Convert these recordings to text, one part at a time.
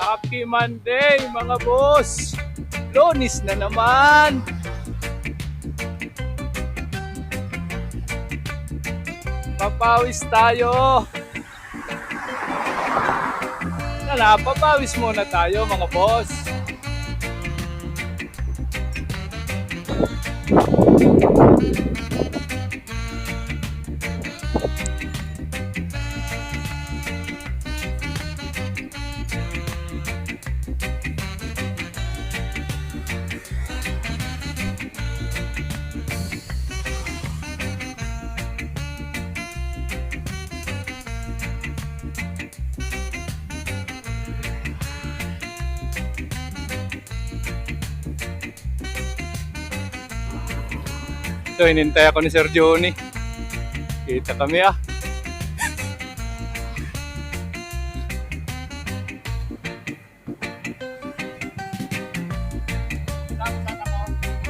Happy Monday mga boss! Lunes na naman! Papawis tayo! Papawis muna tayo mga boss! Ito, hinintay ako ni Sir Johnny. Kita kami ah.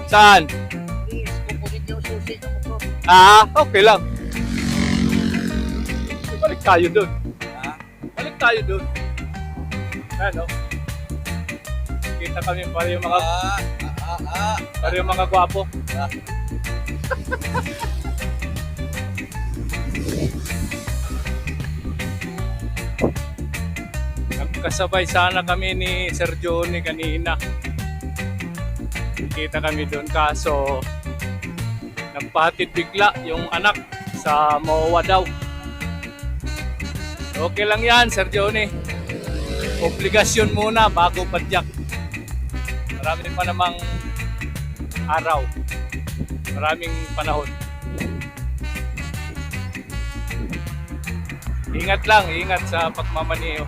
Saan? Okay lang. Balik tayo dun. Balik tayo dun. Ano? Kita kami para yung mga para yung mga gwapo. Nagkasabay sana kami ni Sir Johnny kanina. Kita kami doon kaso nagpahatid bigla yung anak sa MOA daw. Okay lang yan Sir Johnny. Obligasyon muna bago padyak. Marami pa namang araw. Maraming panahon. Ingat lang, ingat sa pagmamaneho.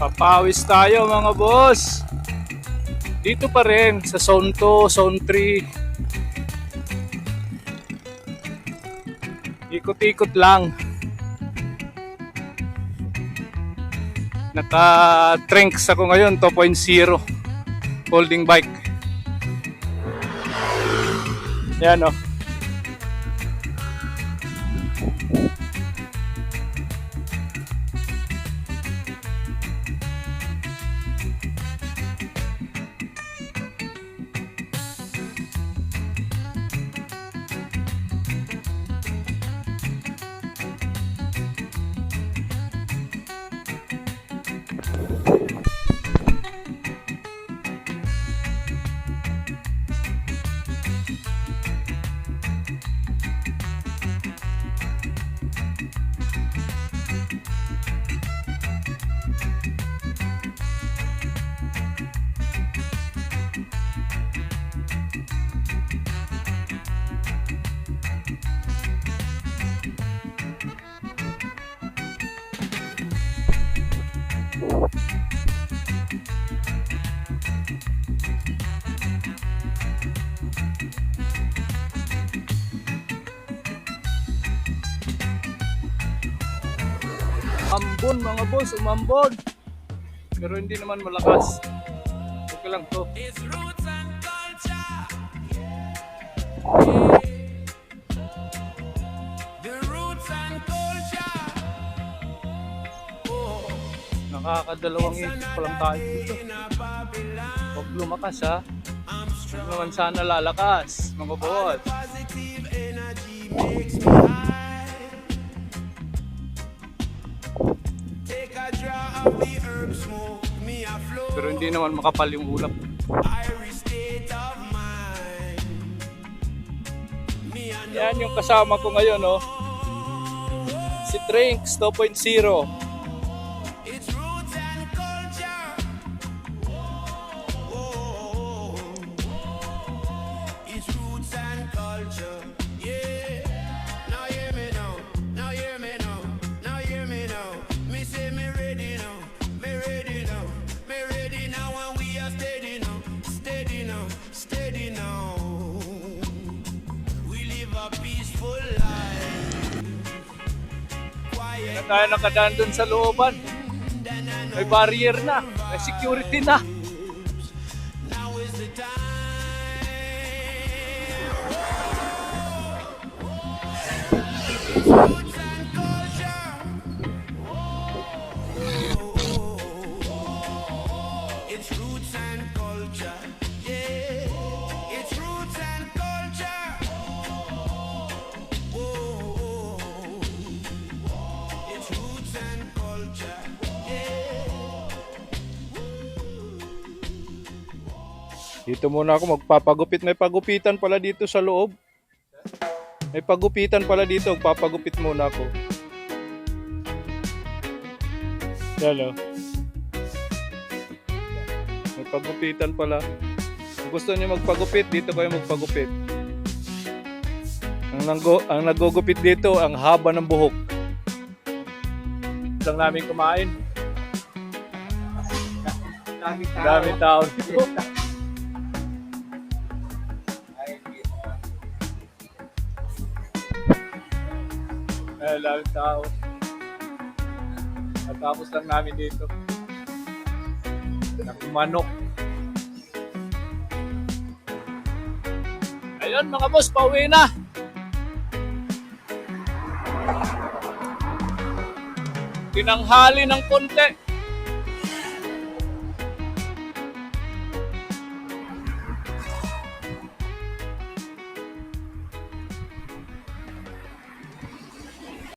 Papawis tayo mga boss. Dito pa rin sa Zone 2, Zone 3. Ikot-ikot lang. Naka-Trinks ako ngayon, 2.0 folding bike. Yan o. Umambon mga boss, umambon. Pero hindi naman malakas. Okay lang to. Nakakadalawang ikot pa lang tayo dito. Huwag lumakas ha. Huwag naman sana lalakas mga boss. Pero hindi naman makapal yung ulap. Yan yung kasama ko ngayon, oh. Si Trinks 2.0. tayo nakadaan dun sa looban. May barrier na, may security na. It's roots and culture, yeah. It's roots and culture. Oh, it's roots and culture, yeah. Dito muna ako magpapagupit. May pagupitan pala dito sa loob. May pagupitan pala dito. Magpapagupit muna ako. Hello. May pagupitan pala. Kung gusto niyo magpagupit, dito kayo magpagupit. Ang nagugupit dito, ang haba ng buhok. Lang namin kumain. Daming tao. Daming tao. Natapos lang namin dito. Ng manok. Ayun mga boss, pauwi na. Tinanghali ng konti.